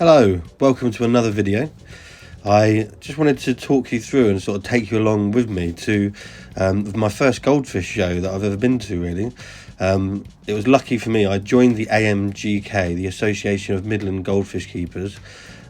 Hello, welcome to another video. I just wanted to talk you through and sort of take you along with me to my first goldfish show that I've ever been to, really. It was lucky for me. I joined the AMGK, the Association of Mildland Goldfish Keepers,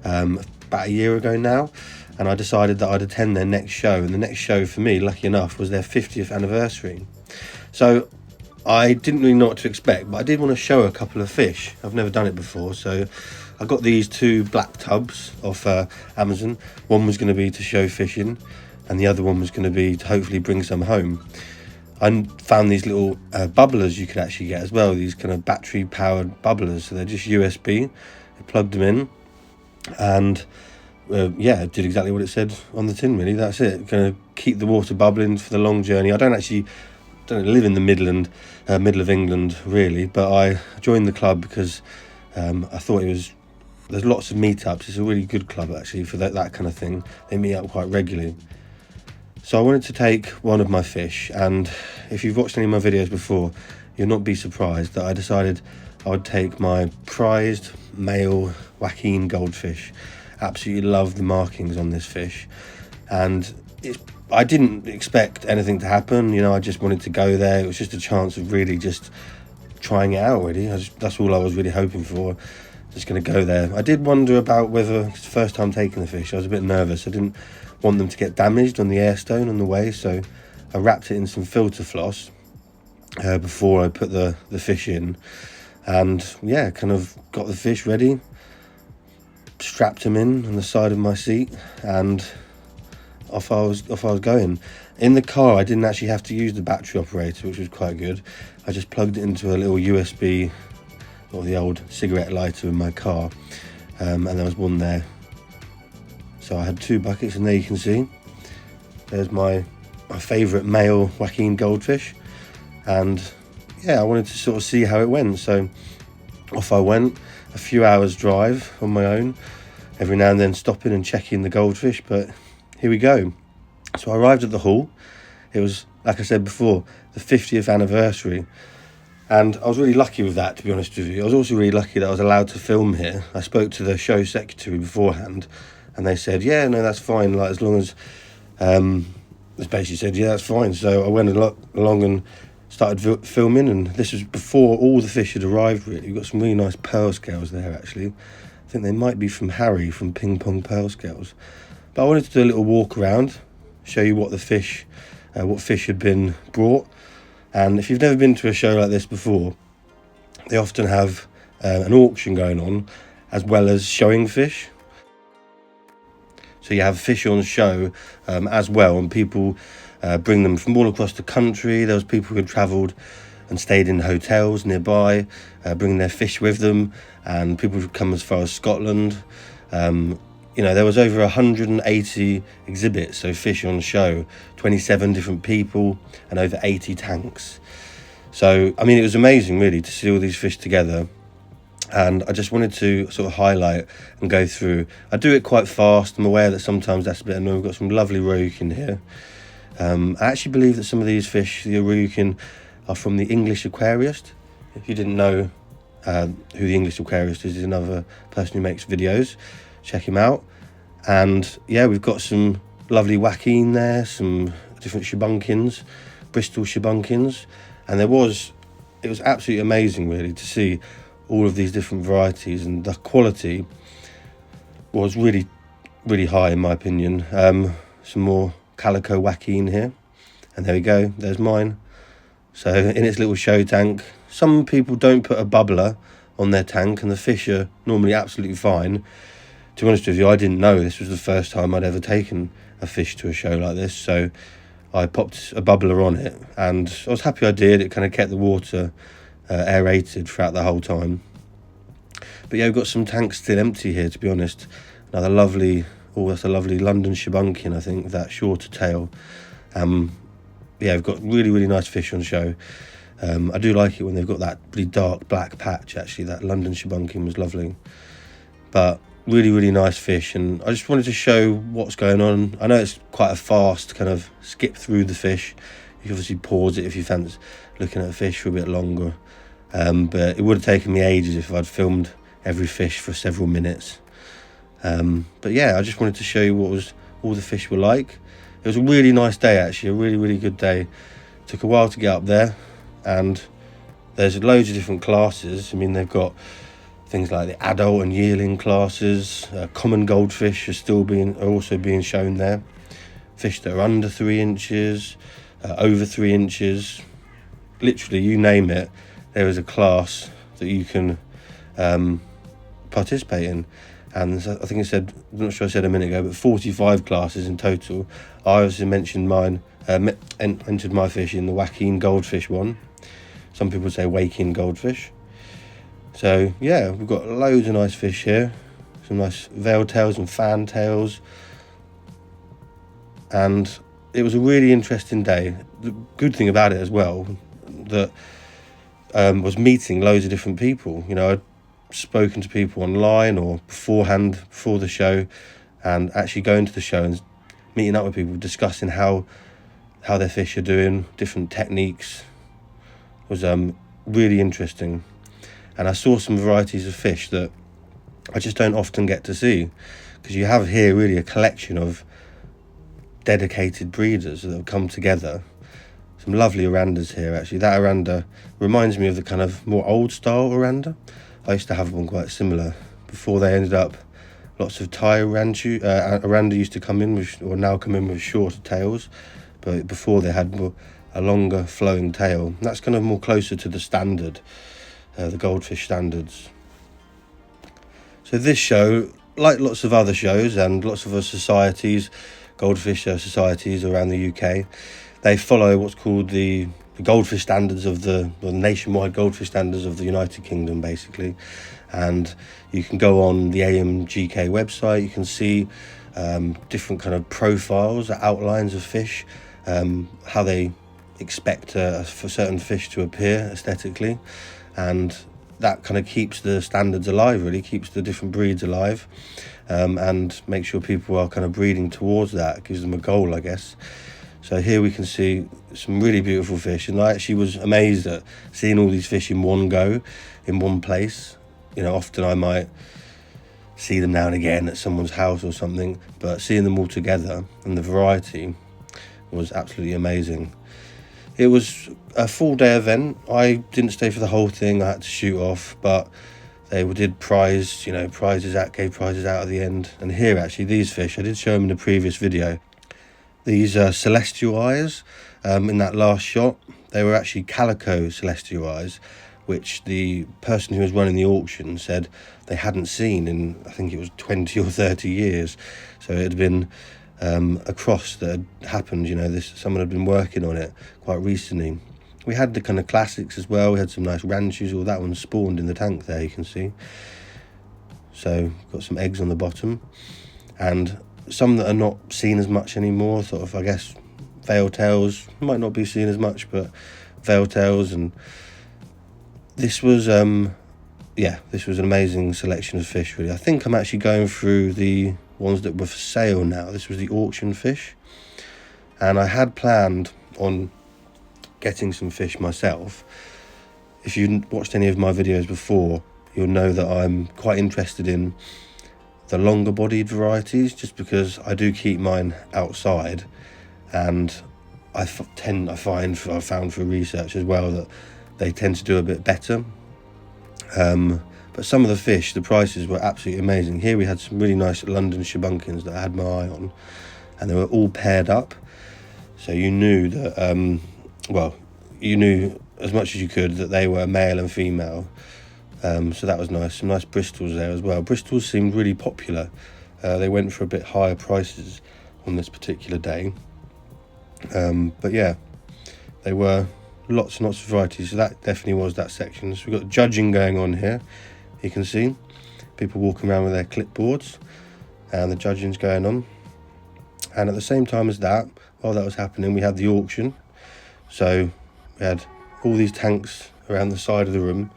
about a year ago now, and I decided that I'd attend their next show, and the next show for me, lucky enough, was their 50th anniversary. So I didn't really know what to expect, but I did want to show a couple of fish. I've never done it before, so I got these two black tubs off Amazon. One was going to be to show fishing, and the other one was going to be to hopefully bring some home. I found these little bubblers you could actually get as well, these kind of battery powered bubblers. So they're just USB. I plugged them in, and yeah, it did exactly what it said on the tin, really. That's it. Going to keep the water bubbling for the long journey. I don't live in the middle of England, really, but I joined the club because I thought there's lots of meetups. It's a really good club, actually, for that kind of thing. They meet up quite regularly. So I wanted to take one of my fish, and if you've watched any of my videos before, you'll not be surprised that I decided I would take my prized male Joaquin goldfish. Absolutely love the markings on this fish, and I didn't expect anything to happen. I just wanted to go there. It was just a chance of really just trying it out, really. That's all I was really hoping for. Just going to go there. I did wonder about whether it's the first time taking the fish. I was a bit nervous. I didn't want them to get damaged on the air stone on the way, so I wrapped it in some filter floss before I put the fish in, and yeah, kind of got the fish ready, strapped him in on the side of my seat, and off I was going. In the car, I didn't actually have to use the battery operator, which was quite good. I just plugged it into a little USB, or the old cigarette lighter in my car, and there was one there. So I had two buckets, and there you can see there's my favourite male Joaquin goldfish, and yeah, I wanted to sort of see how it went. So off I went, a few hours drive on my own, every now and then stopping and checking the goldfish, but here we go. So I arrived at the hall. It was, like I said before, the 50th anniversary, and I was really lucky with that, to be honest with you. I was also really lucky that I was allowed to film here. I spoke to the show secretary beforehand, and they said, yeah, no, that's fine, like, as long as they basically said, yeah, that's fine. So I went along and started filming, and this was before all the fish had arrived, really. We've got some really nice pearl scales there, actually. I think they might be from Harry from Ping Pong Pearl Scales. But I wanted to do a little walk around, show you what fish had been brought. And if you've never been to a show like this before, they often have an auction going on as well as showing fish. So you have fish on show as well, and people bring them from all across the country. There was people who had travelled and stayed in hotels nearby, bringing their fish with them, and people would come as far as Scotland. There was over 180 exhibits, so fish on show, 27 different people, and over 80 tanks. So, I mean, it was amazing, really, to see all these fish together. And I just wanted to sort of highlight and go through. I do it quite fast. I'm aware that sometimes that's a bit annoying. We've got some lovely Ryukin here. I actually believe that some of these fish, the Ryukin, are from the English aquarist. If you didn't know who the English aquarist is, he's another person who makes videos. Check him out. And yeah, we've got some lovely Joaquin there, some different Shibunkins, Bristol Shibunkins, and it was absolutely amazing, really, to see all of these different varieties, and the quality was really, really high, in my opinion. Some more calico Joaquin here, and there we go, there's mine. So in its little show tank. Some people don't put a bubbler on their tank, and the fish are normally absolutely fine. To be honest with you, I didn't know. This was the first time I'd ever taken a fish to a show like this, so I popped a bubbler on it, and I was happy I did. It kind of kept the water aerated throughout the whole time. But yeah, we've got some tanks still empty here, to be honest. That's a lovely London Shibunkin, I think, with that shorter tail. Yeah, we've got really, really nice fish on show. I do like it when they've got that really dark black patch, actually. That London Shibunkin was lovely. But really, really nice fish, and I just wanted to show what's going on. I know it's quite a fast kind of skip through the fish. You can obviously pause it if you fancy looking at a fish for a bit longer, but it would have taken me ages if I'd filmed every fish for several minutes. But yeah, I just wanted to show you what all the fish were like. It was a really nice day, actually, a really good day. Took a while to get up there, and there's loads of different classes. I mean, they've got things like the adult and yearling classes. Common goldfish are also being shown there. Fish that are under 3 inches, over 3 inches. Literally, you name it, there is a class that you can participate in. And I think I'm not sure I said a minute ago, but 45 classes in total. I obviously mentioned entered my fish in the Joaquin goldfish one. Some people say Waking goldfish. So yeah, we've got loads of nice fish here. Some nice veil tails and fan tails. And it was a really interesting day. The good thing about it as well, that was meeting loads of different people. You know, I'd spoken to people online or beforehand, before the show, and actually going to the show and meeting up with people, discussing how their fish are doing, different techniques. Was really interesting. And I saw some varieties of fish that I just don't often get to see, because you have here really a collection of dedicated breeders that have come together. Some lovely orandas here, actually. That oranda reminds me of the kind of more old style oranda. I used to have one quite similar before they ended up. Lots of Thai oranda used to come in now come in with shorter tails, but before they had a longer flowing tail. And that's kind of more closer to the standard, the goldfish standards. So this show, like lots of other shows and lots of other societies, goldfish societies around the UK, they follow what's called the goldfish standards of the nationwide goldfish standards of the United Kingdom, basically. And you can go on the AMGK website, you can see different kind of profiles, outlines of fish, how they expect for certain fish to appear aesthetically, and that kind of keeps the standards alive, really keeps the different breeds alive, and make sure people are kind of breeding towards that. Gives them a goal, I guess. So here we can see some really beautiful fish, and I actually was amazed at seeing all these fish in one go, in one place. You know, often I might see them now and again at someone's house or something, but seeing them all together and the variety was absolutely amazing. It was a full day event. I didn't stay for the whole thing, I had to shoot off, but they did gave prizes out at the end. And here, actually, these fish, I did show them in the previous video. These celestial eyes, in that last shot, they were actually calico celestial eyes, which the person who was running the auction said they hadn't seen in, I think it was 20 or 30 years. So it had been a cross that had happened, you know, someone had been working on it quite recently. We had the kind of classics as well. We had some nice ranchus. All that one spawned in the tank there, you can see. So got some eggs on the bottom, and some that are not seen as much anymore, sort of, I guess, veil tails might not be seen as much, but veil tails. And this was this was an amazing selection of fish, really. I think I'm actually going through the ones that were for sale now. This was the auction fish, and I had planned on getting some fish myself. If you watched any of my videos before, you'll know that I'm quite interested in the longer bodied varieties, just because I do keep mine outside, and I found through research as well that they tend to do a bit better. But some of the fish, the prices were absolutely amazing. Here we had some really nice London shabunkins that I had my eye on, and they were all paired up, so you knew that you knew as much as you could that they were male and female. So that was nice. Some nice Bristols there as well. Bristols seemed really popular. They went for a bit higher prices on this particular day. But yeah, they were lots and lots of varieties. So that definitely was that section. So we've got judging going on here. You can see people walking around with their clipboards, and the judging's going on. And at the same time as that, while that was happening, we had the auction. So we had all these tanks around the side of the room,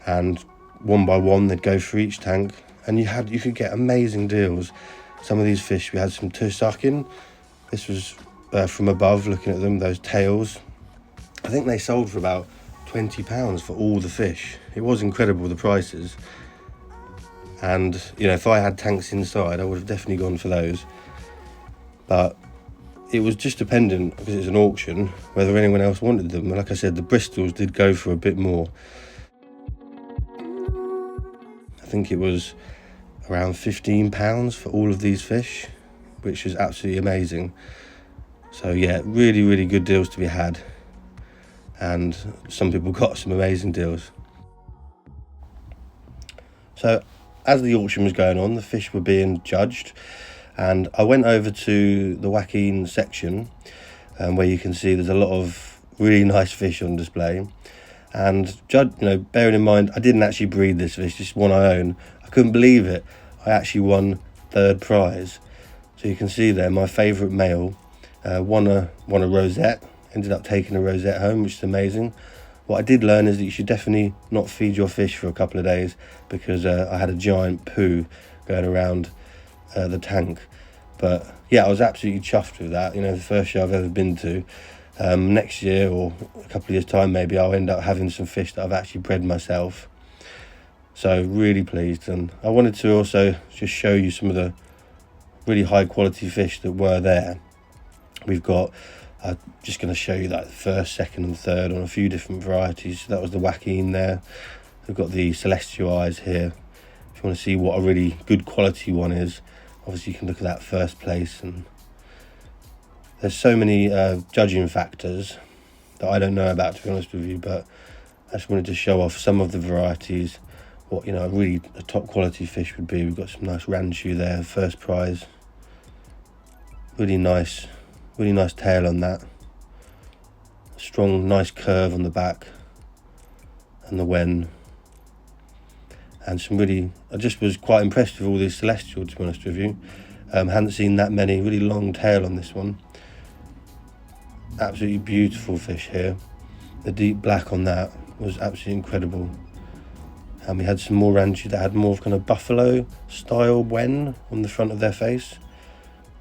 and one by one they'd go for each tank, and you could get amazing deals. Some of these fish, we had some Tusakin. This was from above, looking at them, those tails. I think they sold for about £20 for all the fish. It was incredible, the prices. And you know, if I had tanks inside, I would have definitely gone for those. But it was just dependent, because it's an auction, whether anyone else wanted them. Like I said, the Bristols did go for a bit more. I think it was around £15 for all of these fish, which is absolutely amazing. So yeah, really, really good deals to be had. And some people got some amazing deals. So as the auction was going on, the fish were being judged, and I went over to the Joaquin section, where you can see there's a lot of really nice fish on display. And bearing in mind, I didn't actually breed this fish, just one I own. I couldn't believe it. I actually won third prize. So you can see there, my favourite male won a rosette. Ended up taking a rosette home, which is amazing. What I did learn is that you should definitely not feed your fish for a couple of days, because I had a giant poo going around the tank. But yeah, I was absolutely chuffed with that. You know, the first show I've ever been to. Next year or a couple of years time, maybe I'll end up having some fish that I've actually bred myself. So really pleased. And I wanted to also just show you some of the really high quality fish that were there. We've got, I'm just going to show you that first, second and third on a few different varieties. So that was the Joaquin there. We've got the Celestial Eyes here. If you want to see what a really good quality one is, obviously you can look at that first place. And there's so many judging factors that I don't know about, to be honest with you, but I just wanted to show off some of the varieties, what, you know, really a top quality fish would be. We've got some nice Ranchu there, first prize. Really nice tail on that. Strong, nice curve on the back and the wen. And some really, I just was quite impressed with all these Celestial, to be honest with you. Hadn't seen that many, really long tail on this one. Absolutely beautiful fish here. The deep black on that was absolutely incredible. And we had some more Ranchu that had more of kind of buffalo style wen on the front of their face.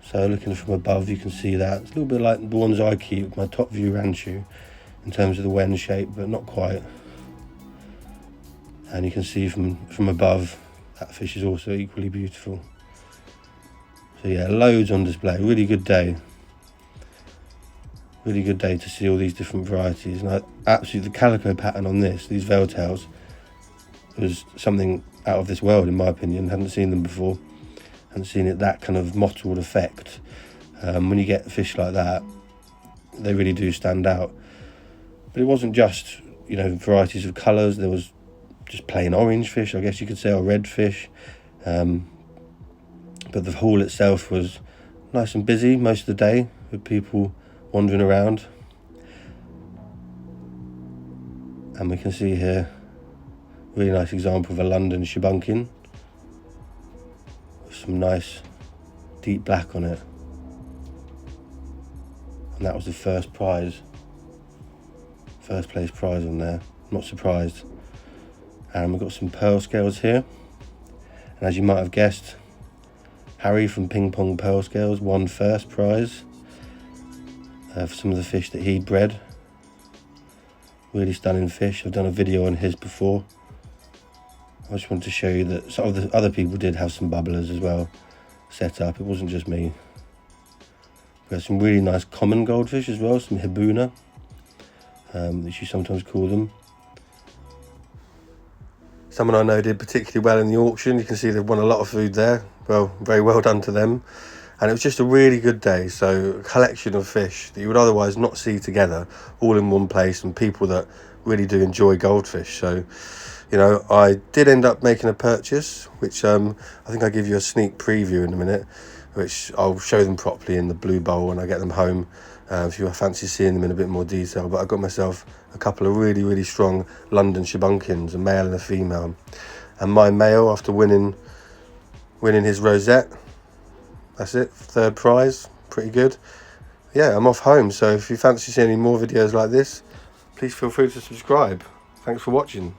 So looking from above, you can see that. It's a little bit like the ones I keep with my top view Ranchu in terms of the wen shape, but not quite. And you can see from above, that fish is also equally beautiful. So yeah, loads on display. Really good day. Really good day to see all these different varieties. And absolutely, the calico pattern on these veil tails, was something out of this world, in my opinion. Hadn't seen them before. Hadn't seen it that kind of mottled effect. When you get fish like that, they really do stand out. But it wasn't just, you know, varieties of colours. There was just plain orange fish, I guess you could say, or red fish. But the hall itself was nice and busy most of the day, with people wandering around. And we can see here a really nice example of a London Shibunkin with some nice deep black on it. And that was the first place prize on there. Not surprised. And we've got some pearl scales here. And as you might have guessed, Harry from Ping Pong Pearl Scales won first prize for some of the fish that he'd bred. Really stunning fish. I've done a video on his before. I just wanted to show you that some of the other people did have some bubblers as well set up. It wasn't just me. We had some really nice common goldfish as well, some Hibuna, as you sometimes call them. Someone I know did particularly well in the auction. You can see they've won a lot of food there. Well, very well done to them. And it was just a really good day. So a collection of fish that you would otherwise not see together, all in one place, and people that really do enjoy goldfish. So, you know, I did end up making a purchase, which I think I'll give you a sneak preview in a minute, which I'll show them properly in the blue bowl when I get them home, if you fancy seeing them in a bit more detail. But I got myself a couple of really, really strong London Shibunkins, a male and a female. And my male, after winning his rosette, that's it, third prize, pretty good. Yeah, I'm off home, so if you fancy seeing any more videos like this, please feel free to subscribe. Thanks for watching.